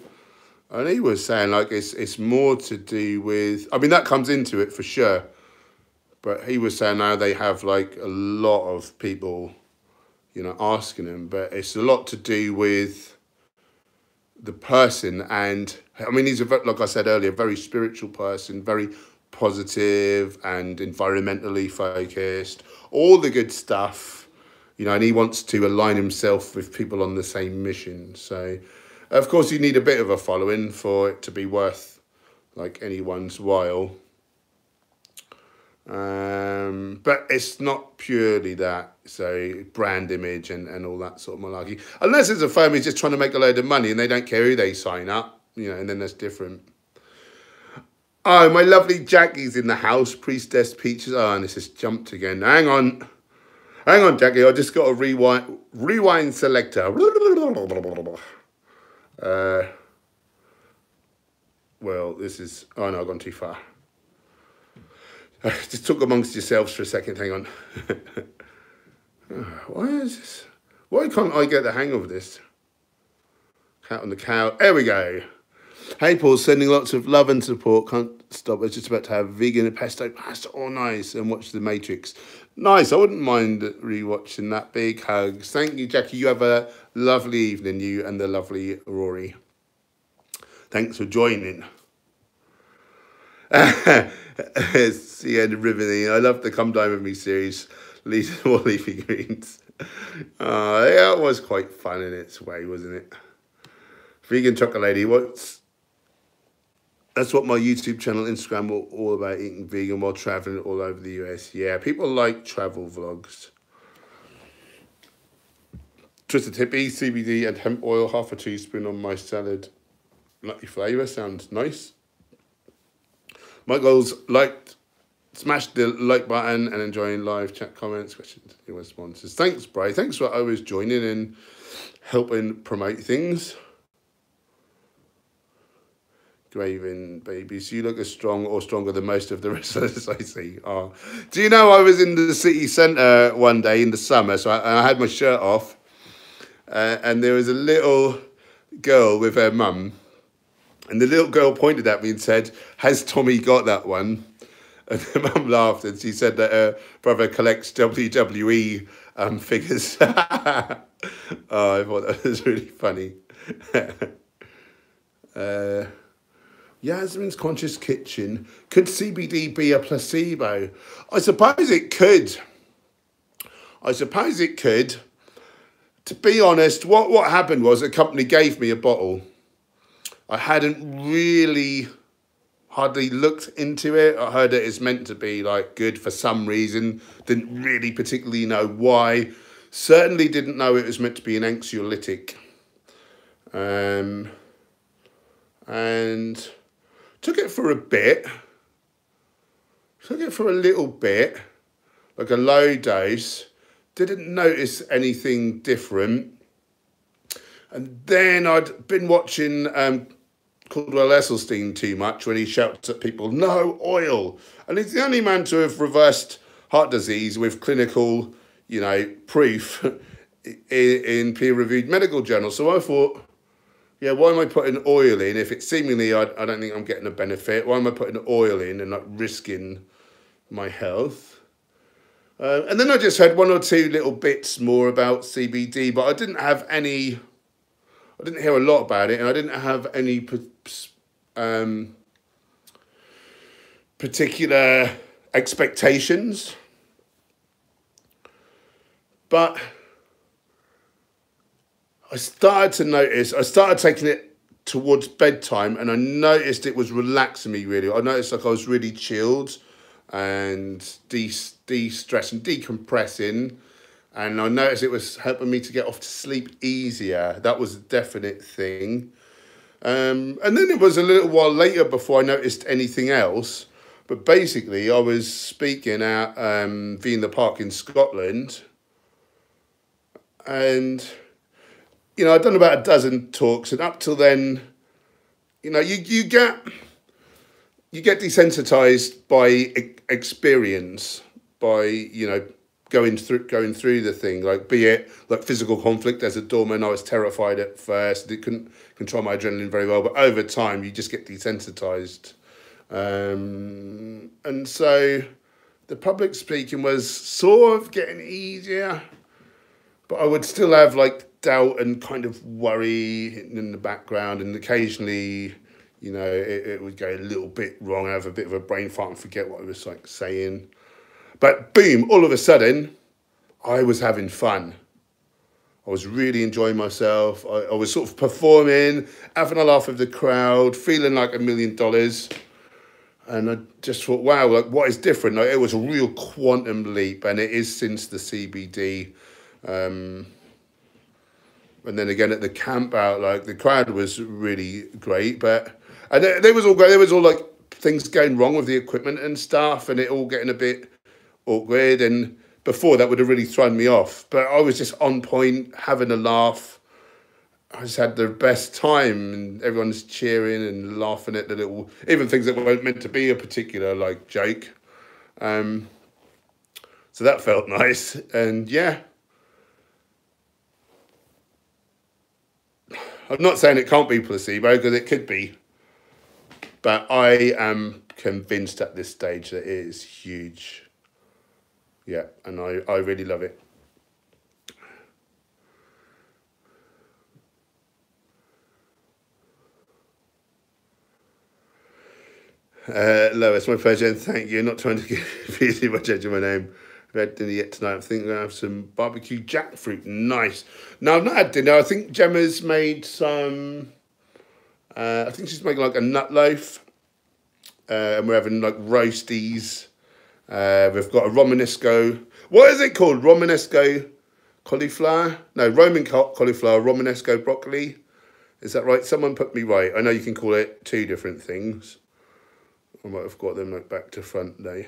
Speaker 1: And he was saying, like, it's more to do with... I mean, that comes into it for sure. But he was saying now they have, like, a lot of people... you know, asking him, but it's a lot to do with the person. And I mean, he's like I said earlier, very spiritual person, very positive and environmentally focused, all the good stuff, you know, and he wants to align himself with people on the same mission. So, of course, you need a bit of a following for it to be worth like anyone's while. But it's not purely that, so brand image and all that sort of malarkey. Unless it's a firm who's just trying to make a load of money and they don't care who they sign up, you know, and then that's different. Oh, my lovely Jackie's in the house, Priestess Peaches. Oh, and this has jumped again. Hang on, Jackie, I just got a rewind selector. Well, this is, oh no, I've gone too far. Just talk amongst yourselves for a second, hang on. Why is this? Why can't I get the hang of this? Cat on the cow. There we go. Hey, Paul, sending lots of love and support. Can't stop. I was just about to have vegan pesto pasta. Oh, nice. And watch The Matrix. Nice. I wouldn't mind rewatching that. Big hugs. Thank you, Jackie. You have a lovely evening, you and the lovely Rory. Thanks for joining. It's the end of Riveting. I love the Come Dine With Me series. More leafy greens. Yeah, it was quite fun in its way, wasn't it? Vegan Chocolate Lady. That's what my YouTube channel, Instagram, all about, eating vegan while traveling all over the US. Yeah, people like travel vlogs. Twisted Hippie, CBD and hemp oil, half a teaspoon on my salad. Nutty flavour, sounds nice. Michael's liked, smashed the like button and enjoying live chat comments, questions, and responses. Thanks, Bray. Thanks for always joining and helping promote things. Graven babies, you look as strong or stronger than most of the wrestlers I see. Oh. Do you know I was in the city centre one day in the summer, so I had my shirt off, and there was a little girl with her mum. And the little girl pointed at me and said, "Has Tommy got that one?" And the mum laughed and she said that her brother collects WWE figures. Oh, I thought that was really funny. Yasmin's Conscious Kitchen. Could CBD be a placebo? I suppose it could. I suppose it could. To be honest, what happened was a company gave me a bottle. I hadn't really hardly looked into it. I heard that it's meant to be like good for some reason. Didn't really particularly know why. Certainly didn't know it was meant to be an anxiolytic. And took it for a bit. Took it for a little bit, like a low dose. Didn't notice anything different. And then I'd been watching Caldwell Esselstyn too much when he shouts at people, no oil. And he's the only man to have reversed heart disease with clinical, proof in peer-reviewed medical journals. So I thought, yeah, why am I putting oil in if it's seemingly I don't think I'm getting a benefit? Why am I putting oil in and not risking my health? And then I just had one or two little bits more about CBD, but I didn't hear a lot about it, and I didn't have any particular expectations. But I started taking it towards bedtime, and I noticed it was relaxing me really. I noticed like I was really chilled and de-stressing, decompressing. And I noticed it was helping me to get off to sleep easier. That was a definite thing. And then it was a little while later before I noticed anything else. But basically, I was speaking at the Park in Scotland. And, I'd done about a dozen talks. And up till then, you get desensitized by experience, by, going through the thing, like be it like physical conflict as a doorman. I was terrified at first. I couldn't control my adrenaline very well, but over time you just get desensitized. And so the public speaking was sort of getting easier, but I would still have like doubt and kind of worry in the background, and occasionally, it would go a little bit wrong. I have a bit of a brain fart and forget what I was like saying. But boom, all of a sudden, I was having fun. I was really enjoying myself. I was sort of performing, having a laugh with the crowd, feeling like $1 million. And I just thought, wow, like what is different? Like, it was a real quantum leap, and it is since the CBD. And then again at the camp out, like the crowd was really great, and there was all great. There was all like things going wrong with the equipment and stuff, and it all getting a bit awkward, and before that would have really thrown me off, but I was just on point, having a laugh. I just had the best time, and everyone's cheering and laughing at the little, even things that weren't meant to be a particular like joke. So that felt nice, and yeah. I'm not saying it can't be placebo, because it could be, but I am convinced at this stage that it is huge. Yeah, and I really love it. Lois, my pleasure, and thank you. Not trying to confuse you by changing my name. I've had dinner yet tonight. I think I'm going to have some barbecue jackfruit. Nice. No, I've not had dinner. I think Gemma's made some, I think she's making like a nut loaf. And we're having like roasties. We've got a Romanesco. What is it called? Romanesco cauliflower? No, Roman cauliflower, Romanesco broccoli. Is that right? Someone put me right. I know you can call it two different things. I might have got them like back to front there.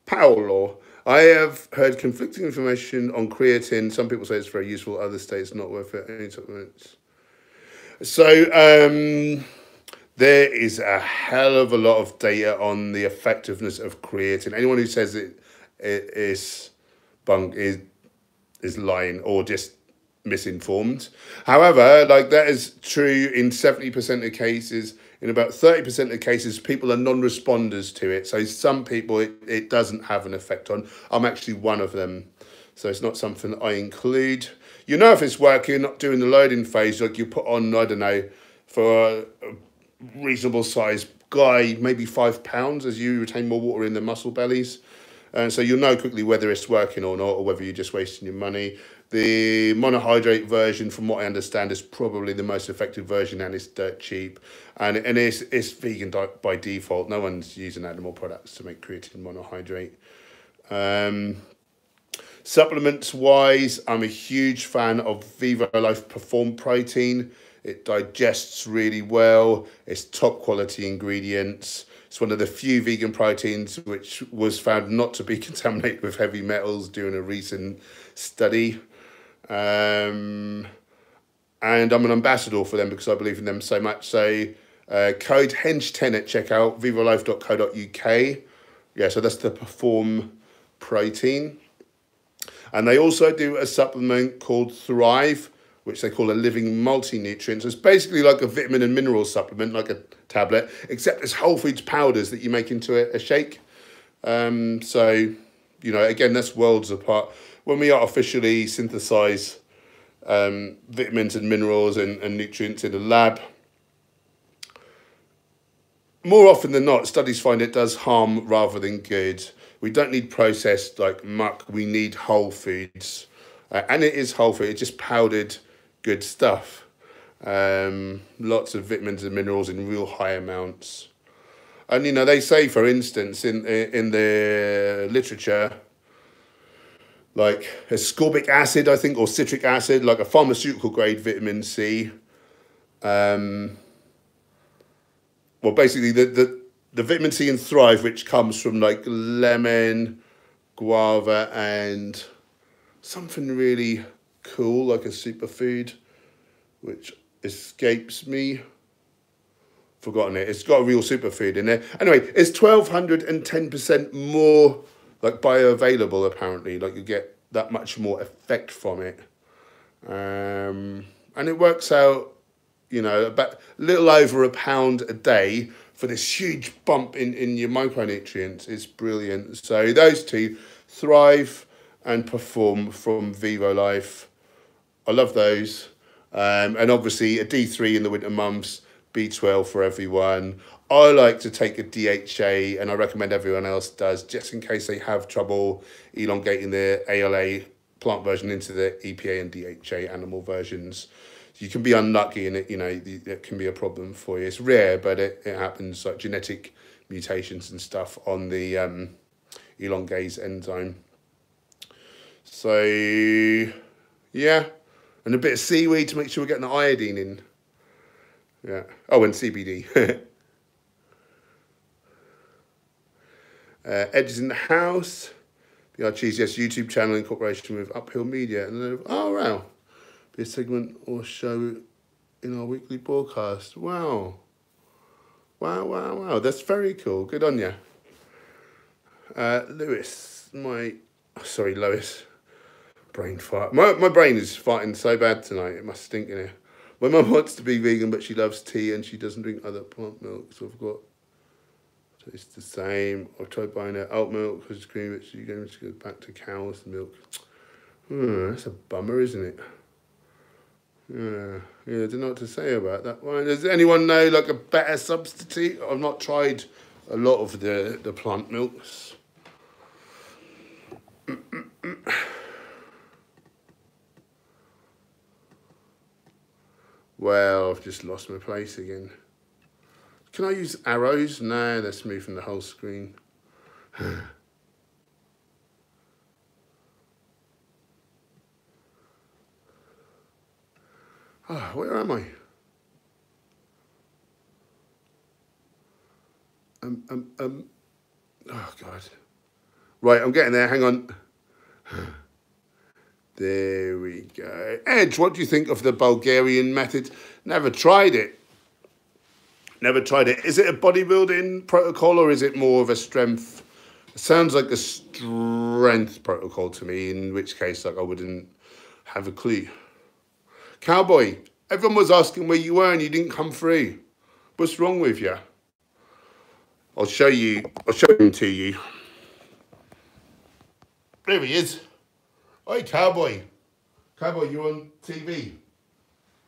Speaker 1: Paolo, I have heard conflicting information on creatine. Some people say it's very useful. Others say it's not worth it. Any supplements? So there is a hell of a lot of data on the effectiveness of creatine. Anyone who says it is bunk is lying, or just misinformed. However, like that is true in 70% of cases. In about 30% of cases, people are non-responders to it. So some people it doesn't have an effect on. I'm actually one of them. So it's not something that I include. You know if it's working, not doing the loading phase, like you put on, I don't know, for a reasonable size guy, maybe 5 pounds as you retain more water in the muscle bellies. And so you'll know quickly whether it's working or not, or whether you're just wasting your money. The monohydrate version, from what I understand, is probably the most effective version, and it's dirt cheap. And it's vegan by default. No one's using animal products to make creatine monohydrate. Supplements wise, I'm a huge fan of Vivo Life Perform Protein. It digests really well. It's top quality ingredients. It's one of the few vegan proteins which was found not to be contaminated with heavy metals during a recent study. And I'm an ambassador for them because I believe in them so much. So code HENGE10 at checkout, vivolife.co.uk. Yeah, so that's the Perform Protein. And they also do a supplement called Thrive, which they call a living multi-nutrient. So it's basically like a vitamin and mineral supplement, like a tablet, except it's whole foods powders that you make into a shake. So, you know, again, that's worlds apart. When we artificially synthesize vitamins and minerals and nutrients in a lab, more often than not, studies find it does harm rather than good. We don't need processed like muck. We need whole foods. And it is whole food. It's just powdered good stuff. Lots of vitamins and minerals in real high amounts. And, you know, they say, for instance, in the literature, like ascorbic acid, I think, or citric acid, like a pharmaceutical grade vitamin C. Well, basically, the vitamin C in Thrive, which comes from like lemon, guava, and something really cool, like a superfood, which escapes me. Forgotten it. It's got a real superfood in there. Anyway, it's 1,210% more like bioavailable, apparently. Like you get that much more effect from it. And it works out, you know, about a little over £1 a day for this huge bump in your micronutrients. It's brilliant. So those two, Thrive and Perform from Vivo Life. I love those. And obviously a D3 in the winter months, B12 for everyone. I like to take a DHA, and I recommend everyone else does, just in case they have trouble elongating the ALA plant version into the EPA and DHA animal versions. You can be unlucky, and it can be a problem for you. It's rare, but it happens, like genetic mutations and stuff on the elongase enzyme. So yeah, and a bit of seaweed to make sure we're getting the iodine in. Yeah. Oh, and CBD. Edges in the House. The Archeesius YouTube channel in cooperation with Uphill Media. And oh, wow. Be a segment or show in our weekly broadcast. Wow. Wow, wow, wow. That's very cool. Good on you. Lois. Lois. Brain fart. My brain is farting so bad tonight. It must stink in here. My mum wants to be vegan, but she loves tea and she doesn't drink other plant milk. So I've got, so it's the same. I've tried buying her oat milk because it's cream, but she goes back to cow's milk. That's a bummer, isn't it? Yeah, I don't know what to say about that one. Does anyone know like a better substitute? I've not tried a lot of the plant milks. Well, I've just lost my place again. Can I use arrows? No, that's moving the whole screen. Oh, where am I? Oh, God. Right, I'm getting there. Hang on. There we go. Edge, what do you think of the Bulgarian method? Never tried it. Never tried it. Is it a bodybuilding protocol or is it more of a strength? It sounds like a strength protocol to me, in which case like I wouldn't have a clue. Cowboy, everyone was asking where you were and you didn't come through. What's wrong with you? I'll show him to you. There he is. Hi, Cowboy. Cowboy, you're on TV.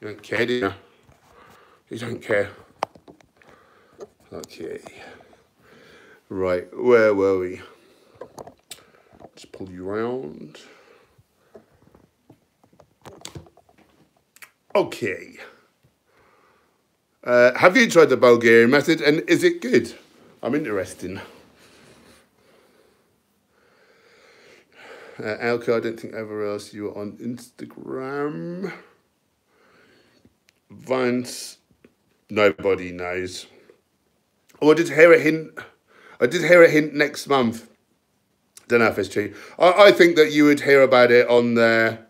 Speaker 1: You don't care, do you? You don't care. Okay. Right, where were we? Let's pull you around. Okay. Have you tried the Bulgarian method and is it good? I'm interested. Alka, I don't think I ever asked you on Instagram. Vance, nobody knows. Oh, I did hear a hint next month. Don't know if it's true. I think that you would hear about it on their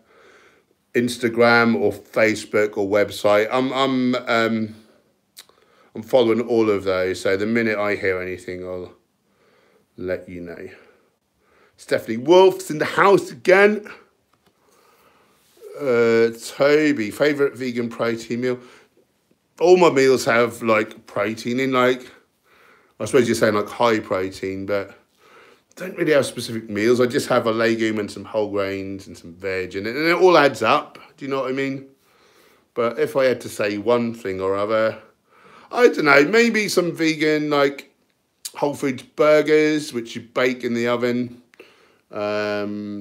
Speaker 1: Instagram or Facebook or website. I'm following all of those, so the minute I hear anything, I'll let you know. Stephanie Wolf's in the house again. Toby, favourite vegan protein meal. All my meals have like protein in, like, I suppose you're saying like high protein, but I don't really have specific meals. I just have a legume and some whole grains and some veg in it, and it all adds up. Do you know what I mean? But if I had to say one thing or other, I don't know, maybe some vegan like whole foods burgers, which you bake in the oven.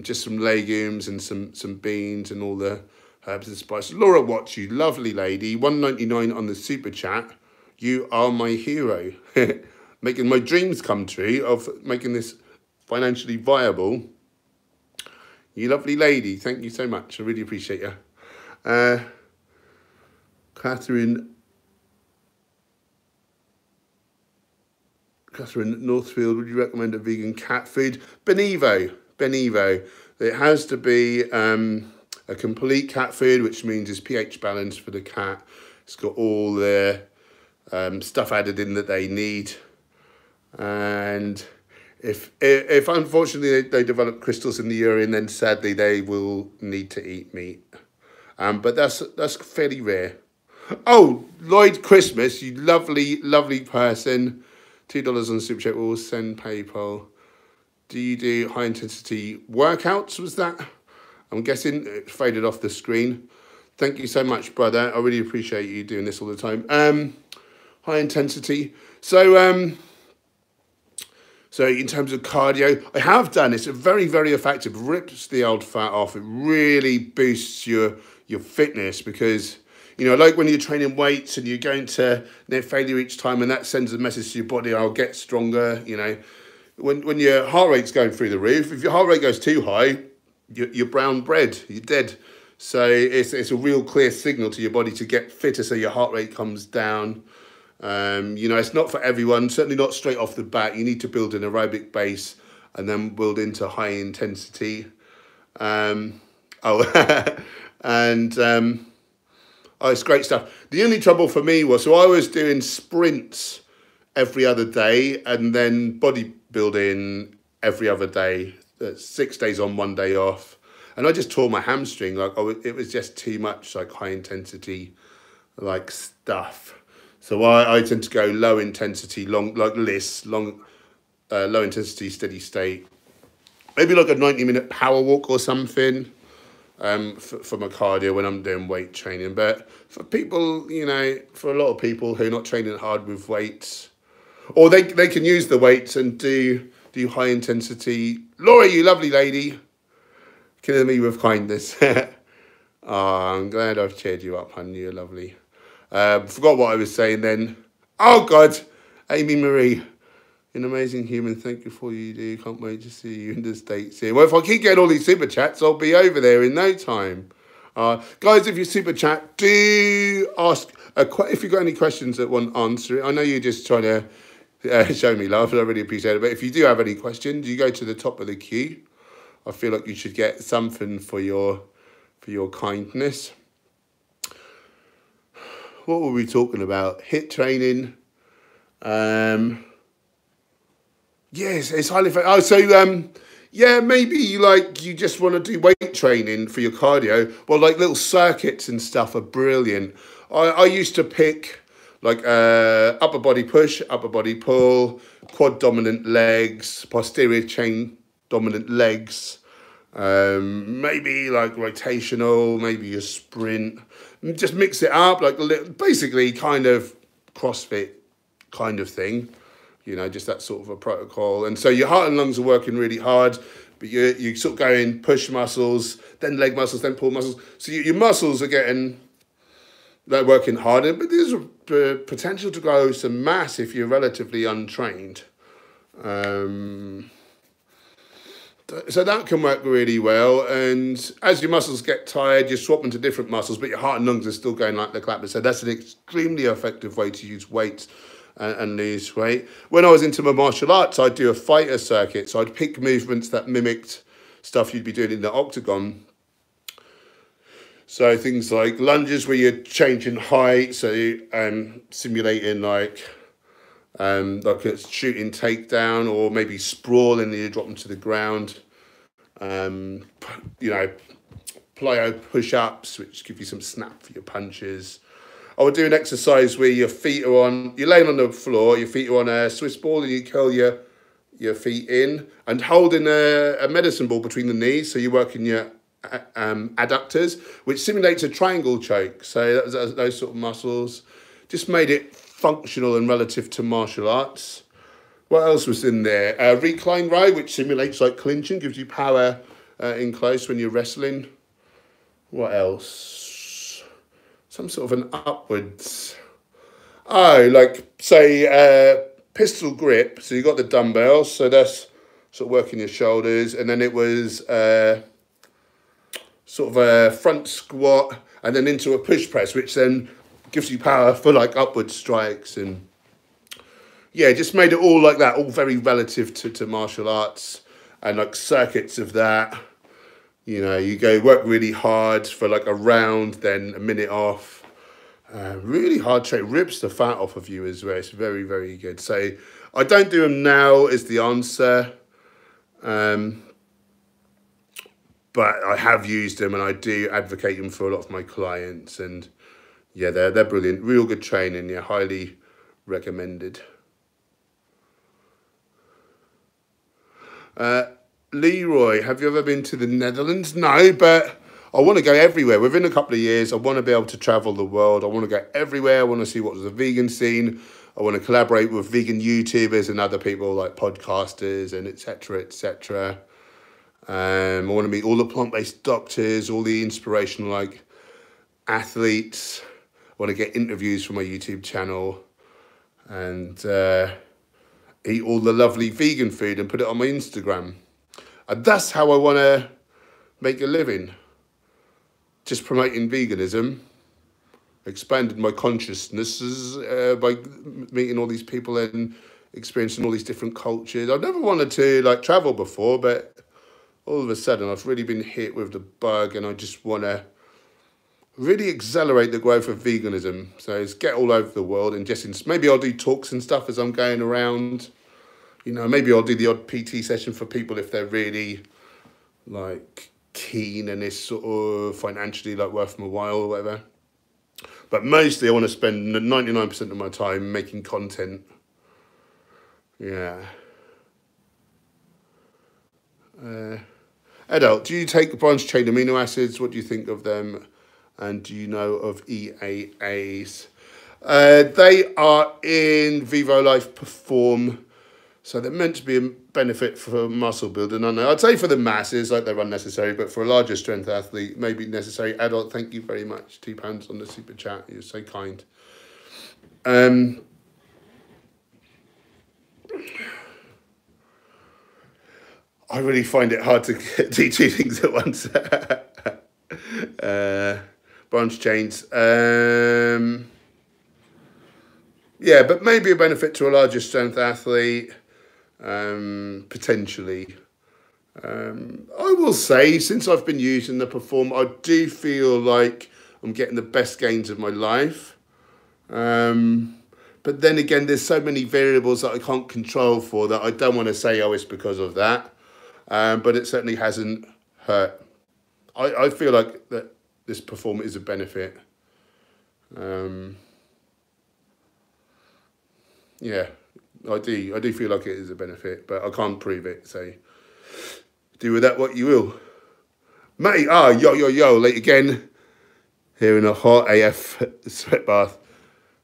Speaker 1: Just some legumes and some beans and all the herbs and spices. Laura Watts, you lovely lady, $1.99 on the super chat. You are my hero. Making my dreams come true of making this financially viable. You lovely lady, thank you so much. I really appreciate you. Catherine Northfield, would you recommend a vegan cat food? Benevo. It has to be a complete cat food, which means it's pH balanced for the cat. It's got all the stuff added in that they need. And if unfortunately they develop crystals in the urine, then sadly they will need to eat meat. But that's fairly rare. Oh, Lloyd Christmas, you lovely person. $2 on Super Chat, we'll send PayPal. Do you do high intensity workouts, was that? I'm guessing it faded off the screen. Thank you so much, brother. I really appreciate you doing this all the time. High intensity. So in terms of cardio, I have done it's very, very effective. Rips the old fat off. It really boosts your fitness because, you know, like when you're training weights and you're going to near failure each time, and that sends a message to your body, I'll get stronger, you know. When your heart rate's going through the roof, if your heart rate goes too high, you're brown bread, you're dead. So it's a real clear signal to your body to get fitter so your heart rate comes down. You know, it's not for everyone, certainly not straight off the bat. You need to build an aerobic base and then build into high intensity. Oh, it's great stuff. The only trouble for me was, so I was doing sprints every other day and then bodybuilding every other day. 6 days on, 1 day off. And I just tore my hamstring. Like, it was just too much, like, high intensity, like, stuff. So I tend to go low intensity, low intensity, steady state. Maybe like a 90-minute power walk or something. For my cardio when I'm doing weight training. But for people, you know, for a lot of people who are not training hard with weights, or they can use the weights and do high intensity. Laura, you lovely lady, killing me with kindness. Oh, I'm glad I've cheered you up, honey. You're lovely. Forgot what I was saying then. Oh God, Amy Marie. An amazing human. Thank you for all you do. Can't wait to see you in the States here. Well, if I keep getting all these super chats, I'll be over there in no time. Guys, if you super chat, do ask if you've got any questions that want answering. I know you're just trying to show me love, and I really appreciate it. But if you do have any questions, you go to the top of the queue. I feel like you should get something for your kindness. What were we talking about? HIIT training. Yes, it's highly effective. Oh, so yeah, maybe like you just want to do weight training for your cardio. Well, like little circuits and stuff are brilliant. I used to pick like upper body push, upper body pull, quad dominant legs, posterior chain dominant legs, maybe like rotational, maybe a sprint. Just mix it up, like basically kind of CrossFit kind of thing. You know, just that sort of a protocol. And so your heart and lungs are working really hard, but you sort of going push muscles, then leg muscles, then pull muscles. So your muscles are getting, they're working harder, but there's a potential to grow some mass if you're relatively untrained. So that can work really well. And as your muscles get tired, you swap into different muscles, but your heart and lungs are still going like the clappers. So that's an extremely effective way to use weights and lose weight. When I was into my martial arts, I'd do a fighter circuit. So I'd pick movements that mimicked stuff you'd be doing in the octagon. So things like lunges where you're changing height, so simulating like a shooting takedown, or maybe sprawl and you drop them to the ground. You know, plyo push-ups, which give you some snap for your punches. I would do an exercise where your feet are on, you're laying on the floor, your feet are on a Swiss ball, and you curl your feet in and holding a medicine ball between the knees. So you're working your adductors, which simulates a triangle choke. So those sort of muscles. Just made it functional and relative to martial arts. What else was in there? Recline row, which simulates like clinching, gives you power in close when you're wrestling. What else? Some sort of an upwards. Oh, like say pistol grip. So you got the dumbbells, so that's sort of working your shoulders, and then it was sort of a front squat, and then into a push press, which then gives you power for like upward strikes. And yeah, just made it all like that, all very relative to martial arts, and like circuits of that. You know, you go work really hard for like a round, then a minute off. Really hard train, rips the fat off of you as well. It's very, very good. So I don't do them now is the answer. But I have used them and I do advocate them for a lot of my clients. And yeah, they're brilliant. Real good training. Yeah, highly recommended. Leroy, have you ever been to the Netherlands? No, but I want to go everywhere. Within a couple of years, I want to be able to travel the world. I want to go everywhere. I want to see what's the vegan scene. I want to collaborate with vegan YouTubers and other people like podcasters and etc. etc. I want to meet all the plant-based doctors, all the inspirational like athletes. I want to get interviews from my YouTube channel and eat all the lovely vegan food and put it on my Instagram. And that's how I want to make a living. Just promoting veganism, expanding my consciousnesses by meeting all these people and experiencing all these different cultures. I've never wanted to like travel before, but all of a sudden I've really been hit with the bug and I just want to really accelerate the growth of veganism. So it's get all over the world and just maybe I'll do talks and stuff as I'm going around. You know, maybe I'll do the odd PT session for people if they're really like keen and it's sort of financially like worth my while or whatever. But mostly I want to spend 99% of my time making content. Yeah. Adult, do you take branched chain amino acids? What do you think of them? And do you know of EAAs? They are in Vivo Life Perform. So they're meant to be a benefit for muscle building. I know. I'd say for the masses, like they're unnecessary, but for a larger strength athlete, maybe necessary. Adult, thank you very much. £2 on the super chat. You're so kind. I really find it hard to do two things at once. Branch chains. Yeah, but maybe a benefit to a larger strength athlete. Potentially. I will say, since I've been using the Perform, I do feel like I'm getting the best gains of my life. But then again, there's so many variables that I can't control for that I don't want to say, oh, it's because of that. but it certainly hasn't hurt. I feel like that this performance is a benefit. Yeah, I do feel like it is a benefit, but I can't prove it, so do with that what you will. Mate, yo, late again. Here in a hot AF sweat bath.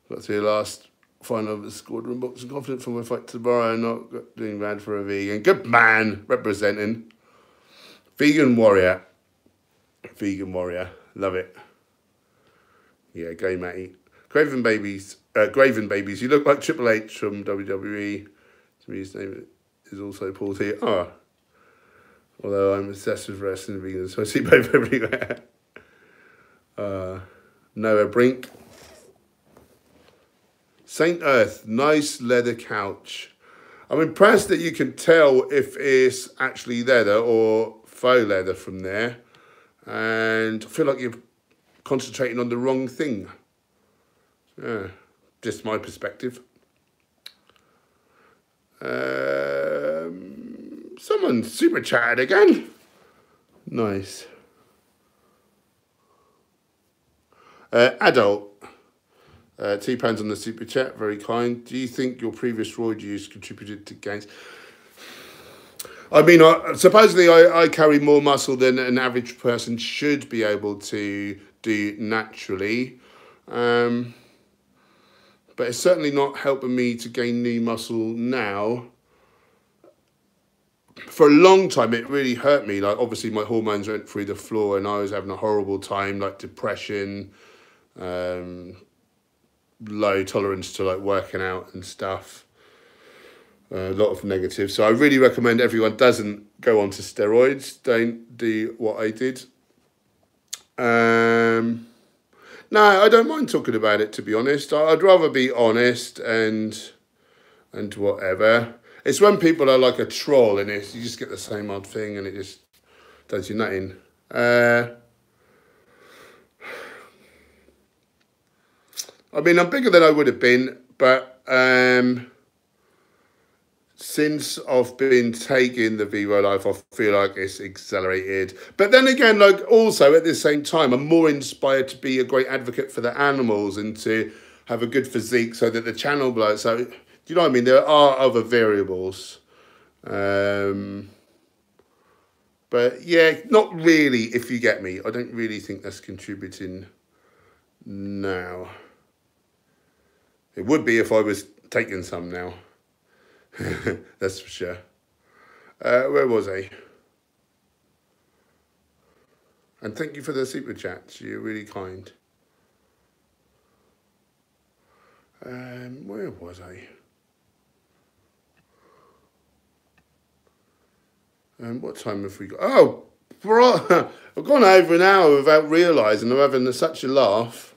Speaker 1: Got to the last final of the squadron boxing confident for my fight tomorrow. Not doing bad for a vegan. Good man, representing. Vegan warrior. Vegan warrior. Love it. Yeah, go Matty. Graven babies. You look like Triple H from WWE. To me, his name is also Paul T. Oh. Although I'm obsessed with wrestling and vegan, so I see both everywhere. Noah Brink. Saint Earth, nice leather couch. I'm impressed that you can tell if it's actually leather or faux leather from there. And I feel like you're concentrating on the wrong thing. Yeah, just my perspective. Someone super chatted again. Nice. Adult. £2 on the super chat, very kind. Do you think your previous roid use contributed to gains? I mean, supposedly I carry more muscle than an average person should be able to do naturally. But it's certainly not helping me to gain new muscle now. For a long time, it really hurt me. Like, obviously, my hormones went through the floor and I was having a horrible time, like depression, low tolerance to like working out and stuff. A lot of negative. So I really recommend everyone doesn't go onto steroids. Don't do what I did. No, I don't mind talking about it, to be honest. I'd rather be honest and whatever. It's when people are like a troll and you just get the same odd thing and it just does you nothing. I mean, I'm bigger than I would have been, but since I've been taking the Vivo Life, I feel like it's accelerated. But then again, like also at the same time, I'm more inspired to be a great advocate for the animals and to have a good physique so that the channel blows. So, do you know what I mean? There are other variables. But yeah, not really, if you get me. I don't really think that's contributing now. It would be if I was taking some now. That's for sure. Where was I? And thank you for the super chats. You're really kind. Where was I? What time have we got? Oh, bro, I've gone over an hour without realising I'm having such a laugh.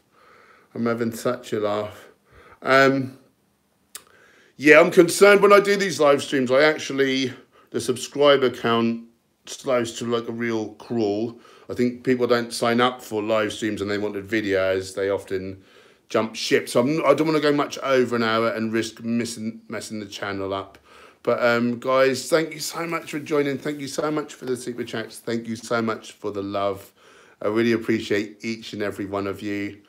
Speaker 1: Yeah, I'm concerned when I do these live streams. The subscriber count slows to like a real crawl. I think people don't sign up for live streams and they wanted videos. They often jump ship. So I don't want to go much over an hour and risk messing the channel up. But guys, thank you so much for joining. Thank you so much for the super chats. Thank you so much for the love. I really appreciate each and every one of you.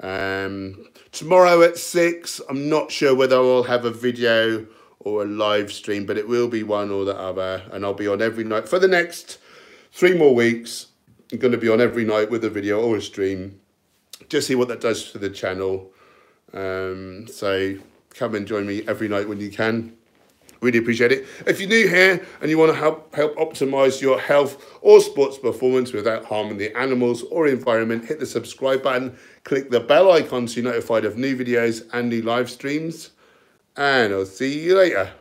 Speaker 1: Tomorrow at 6, I'm not sure whether I'll have a video or a live stream, but it will be one or the other, and I'll be on every night for the next 3 more weeks. I'm going to be on every night with a video or a stream. Just see what that does for the channel. So come and join me every night when you can. Really appreciate it. If you're new here and you want to help optimize your health or sports performance without harming the animals or environment, hit the subscribe button, click the bell icon so you're notified of new videos and new live streams, and I'll see you later.